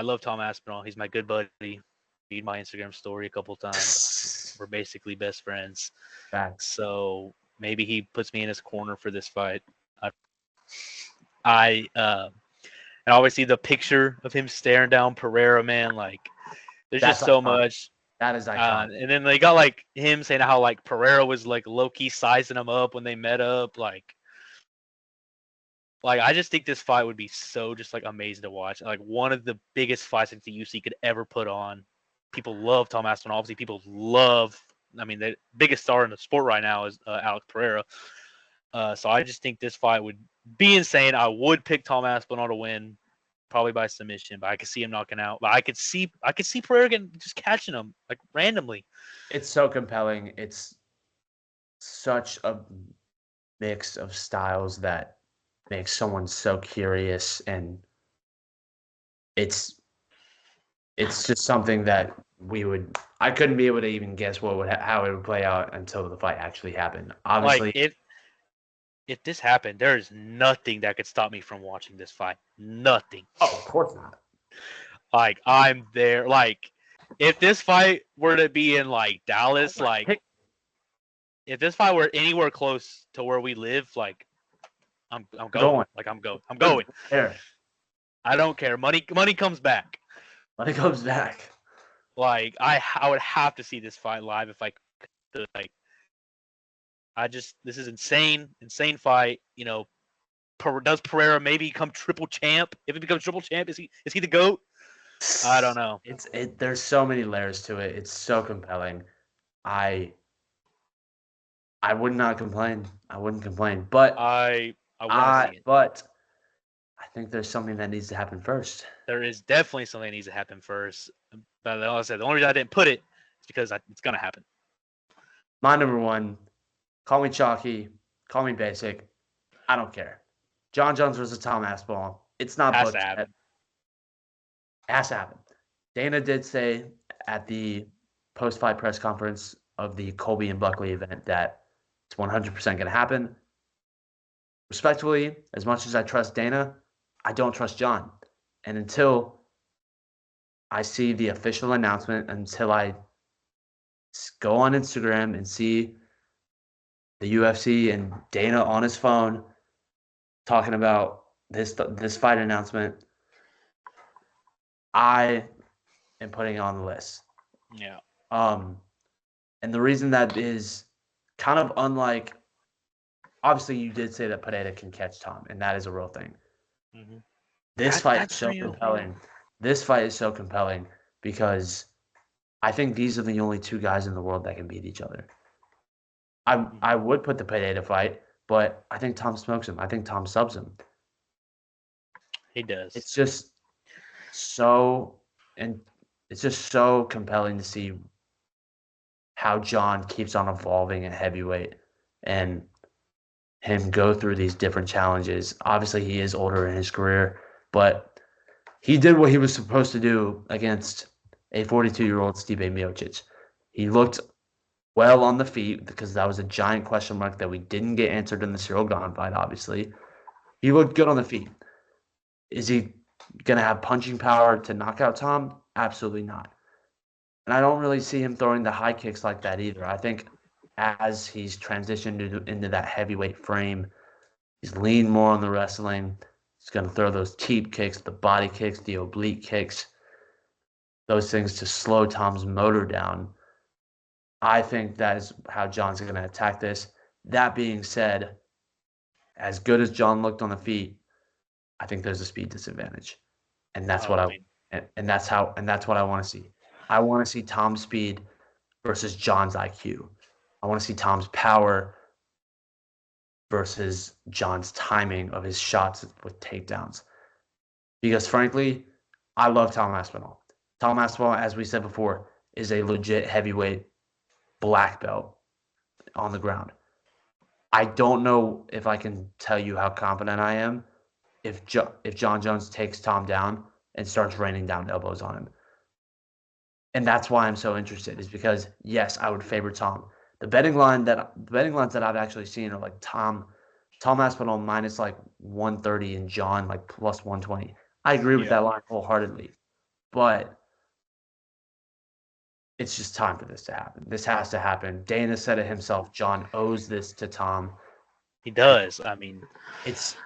love Tom Aspinall. He's my good buddy. Read my Instagram story a couple times. We're basically best friends. Facts. So maybe he puts me in his corner for this fight. And obviously the picture of him staring down Pereira, man, like there's just so much. That is iconic. And then they got like him saying how like Pereira was like low key sizing him up when they met up, like I just think this fight would be so just like amazing to watch. Like one of the biggest fights that the UFC could ever put on. People love Tom Aspinall. Obviously, people love. I mean, the biggest star in the sport right now is Alex Pereira. So I just think this fight would be insane. I would pick Tom Aspinall to win, probably by submission, but I could see him knocking out. But I could see Pereira just catching him like randomly. It's so compelling. It's such a mix of styles that makes someone so curious, and it's just something that I couldn't be able to even guess how it would play out until the fight actually happened. Obviously, like if this happened, there is nothing that could stop me from watching this fight. Nothing. Oh, of course not. Like I'm there. Like if this fight were to be in like Dallas, like if this fight were anywhere close to where we live, like I'm going. Like I'm going. I don't care. Money comes back. Money comes back. Like I would have to see this fight live if I could. Like this is insane fight. Does Pereira maybe become triple champ? If he becomes triple champ, is he the GOAT? I don't know. There's so many layers to it. It's so compelling. I would not complain. I wouldn't complain. But I want to see it. But I think there's something that needs to happen first. There is definitely something that needs to happen first. But like I said, the only reason I didn't put it is because it's gonna happen. My number one. Call me chalky. Call me basic. I don't care. John Jones versus Tom Aspinall. It's not booked yet. has to happen. Dana did say at the post-fight press conference of the Colby and Buckley event that it's 100% going to happen. Respectfully, as much as I trust Dana, I don't trust John. And until I see the official announcement, until I go on Instagram and see the UFC and Dana on his phone talking about this fight announcement, I am putting it on the list. Yeah. And the reason that is kind of unlike, obviously, you did say that Pineda can catch Tom, and that is a real thing. Mm-hmm. This fight is That's so real. compelling. This fight is so compelling because I think these are the only two guys in the world that can beat each other. I would put the Pineda fight, but I think Tom smokes him. I think Tom subs him. He does. It's just so and it's just so compelling to see how John keeps on evolving at heavyweight and him go through these different challenges. Obviously, he is older in his career, but he did what he was supposed to do against a 42-year-old Stipe Miocic. He looked well on the feet because that was a giant question mark that we didn't get answered in the Cyril Gahn fight, obviously. He looked good on the feet. Is he going to have punching power to knock out Tom? Absolutely not. And I don't really see him throwing the high kicks like that either. I think as he's transitioned into that heavyweight frame, he's leaned more on the wrestling. He's going to throw those teep kicks, the body kicks, the oblique kicks, those things to slow Tom's motor down. I think that is how John's going to attack this. That being said, as good as John looked on the feet, I think there's a speed disadvantage, and that's what Oh, I mean, that's what I want to see. I want to see Tom's speed versus John's IQ. I want to see Tom's power versus John's timing of his shots with takedowns. Because frankly, I love Tom Aspinall. Tom Aspinall, as we said before, is a legit heavyweight black belt on the ground. I don't know if I can tell you how confident I am if John Jones takes Tom down and starts raining down elbows on him. And that's why I'm so interested, is because yes, I would favor Tom. The betting lines that I've actually seen are like Tom Aspinall minus like 130 and John like plus 120. I agree with yeah. that line wholeheartedly, but it's just time for this to happen. This has to happen. Dana said it himself. John owes this to Tom. He does. I mean,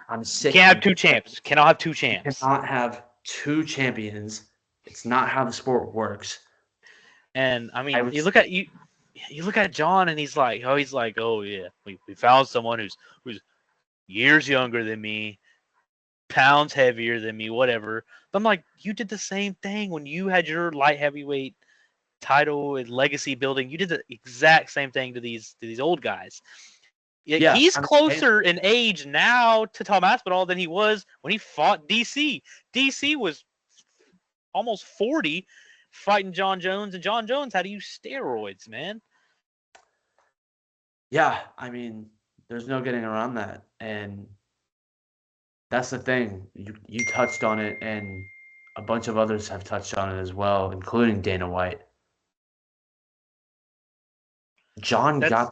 I'm you sick. can't have two champs. Cannot have two You champs. cannot have two champions. It's not how the sport works. And I mean, was you look at John, and he's like, oh yeah, we found someone who's years younger than me, pounds heavier than me, whatever. But I'm like, you did the same thing when you had your light heavyweight title and legacy building. You did the exact same thing to these old guys. Yeah, yeah. he's I mean, closer in age now to Tom Aspinall than he was when he fought DC. DC was almost 40 fighting John Jones, and John Jones had to use steroids, man. yeah. I mean, there's no getting around that, and that's the thing. You touched on it, and a bunch of others have touched on it as well, including Dana White. That's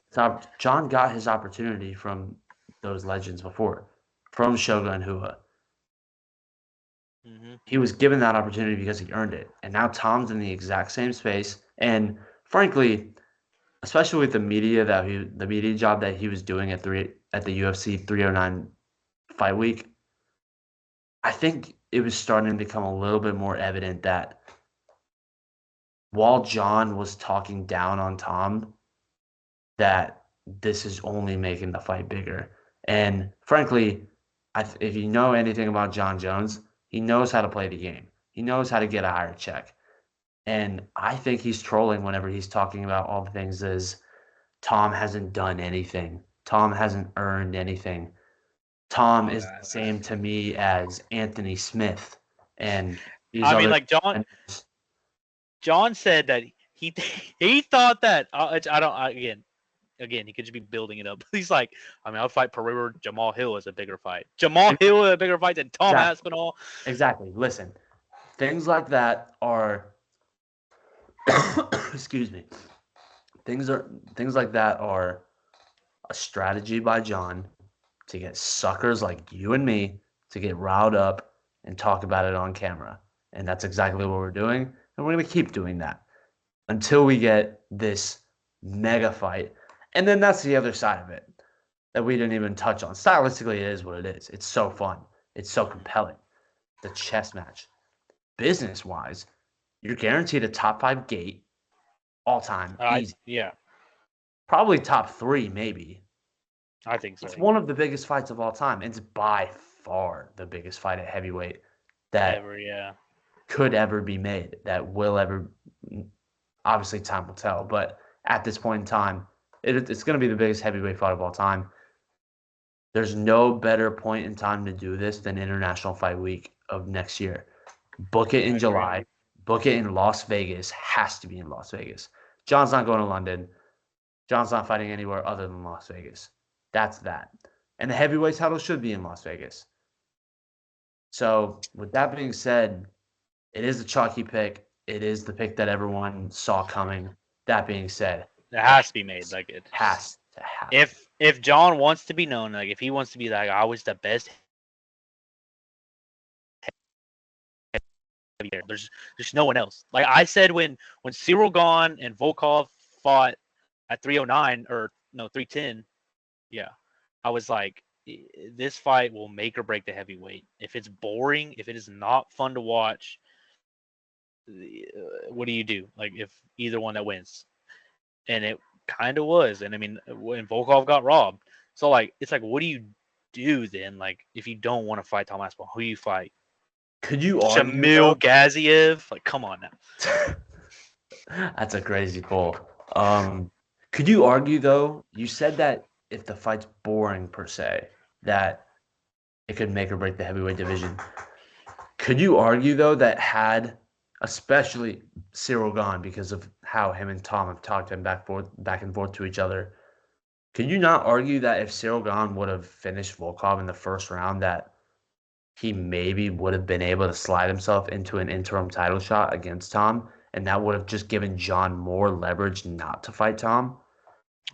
John got his opportunity from those legends before, from Shogun Hua. mm-hmm. He was given that opportunity because he earned it. And now Tom's in the exact same space. And frankly, especially with the media job that he was doing at the UFC 309 fight week, I think it was starting to become a little bit more evident that while John was talking down on Tom, that this is only making the fight bigger. And frankly, if you know anything about John Jones, he knows how to play the game. He knows how to get a higher check. And I think he's trolling whenever he's talking about all the things as Tom hasn't done anything. Tom hasn't earned anything. Tom is the same to me as Anthony Smith and these I mean, other. like John said that he thought that I don't again he could just be building it up. He's like, I mean, I'll fight Pereira Jamal Hill as a bigger fight. Jamal Hill is a bigger fight than Tom Exactly. Aspinall. Exactly. Listen, things like that are excuse me. Things like that are a strategy by John to get suckers like you and me to get riled up and talk about it on camera. And that's exactly what we're doing. And we're going to keep doing that until we get this mega fight. And then that's the other side of it that we didn't even touch on. Stylistically, it is what it is. It's so fun. It's so compelling. The chess match. Business wise, you're guaranteed a top 5 gate all time. Easy. Yeah, Probably top 3, maybe. I think so. It's one of the biggest fights of all time. It's by far the biggest fight at heavyweight that could ever be made, that will ever. Obviously, time will tell, but at this point in time, it's going to be the biggest heavyweight fight of all time. There's no better point in time to do this than International Fight Week of next year. Book it in July. Book it in Las Vegas. Has to be in Las Vegas. John's not going to London. John's not fighting anywhere other than Las Vegas. That's that. And the heavyweight title should be in Las Vegas. So, with that being said, it is a chalky pick. It is the pick that everyone saw coming. That being said, it has to be made. Like, it has to happen. If John wants to be known, like if he wants to be like, I was the best, there's no one else. Like I said, when Cyril Gane and Volkov fought at 309 or no 310, yeah, I was like, this fight will make or break the heavyweight. If it's boring, if it is not fun to watch, what do you do? Like if either one that wins, and it kind of was. And I mean, when Volkov got robbed, so like it's like, what do you do then? Like if you don't want to fight Tom Aspinall, who do you fight? Could you argue Shamil Gaziev? Like, come on now. That's a crazy pull. Could you argue though? You said that if the fight's boring per se, that it could make or break the heavyweight division. Could you argue though that had, especially Cyril Gane, because of how him and Tom have talked him back and forth to each other, could you not argue that if Cyril Gane would have finished Volkov in the first round, that he maybe would have been able to slide himself into an interim title shot against Tom, and that would have just given John more leverage not to fight Tom?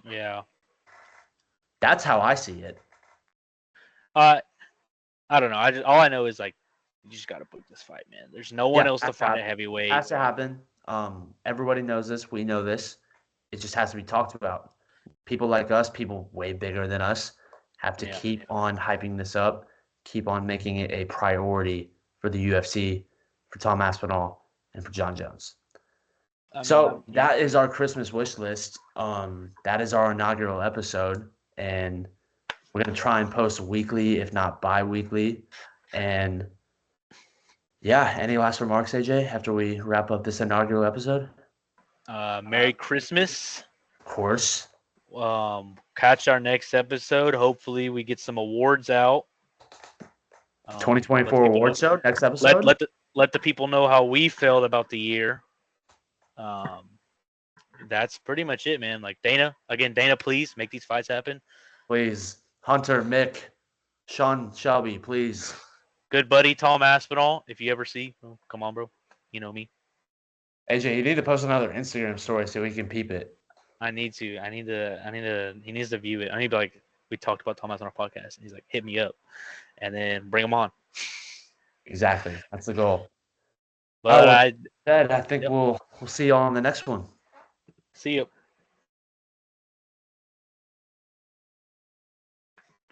Yeah. That's how I see it. I don't know. All I know is like you just got to book this fight, man. There's no one else to fight at heavyweight. Has to happen. Everybody knows this. We know this. It just has to be talked about. People like us, people way bigger than us, have to keep on hyping this up, keep on making it a priority for the UFC, for Tom Aspinall, and for John Jones. So that is our Christmas wish list. That is our inaugural episode, and we're going to try and post weekly, if not bi-weekly. And yeah, any last remarks, AJ, after we wrap up this inaugural episode? Merry Christmas. Of course. Catch our next episode. Hopefully we get some awards out. 2024 award show, next episode. Let the people know how we felt about the year. That's pretty much it, man. Like Dana, please make these fights happen. Please. Hunter, Mick, Sean Shelby, please. Good buddy Tom Aspinall. If you ever see, come on, bro. You know me. AJ, you need to post another Instagram story so we can peep it. I need to. He needs to view it. I need to be like, we talked about Tom Aspinall podcast, and he's like, hit me up, and then bring him on. Exactly. That's the goal. But I think we'll see you all on the next one. See you.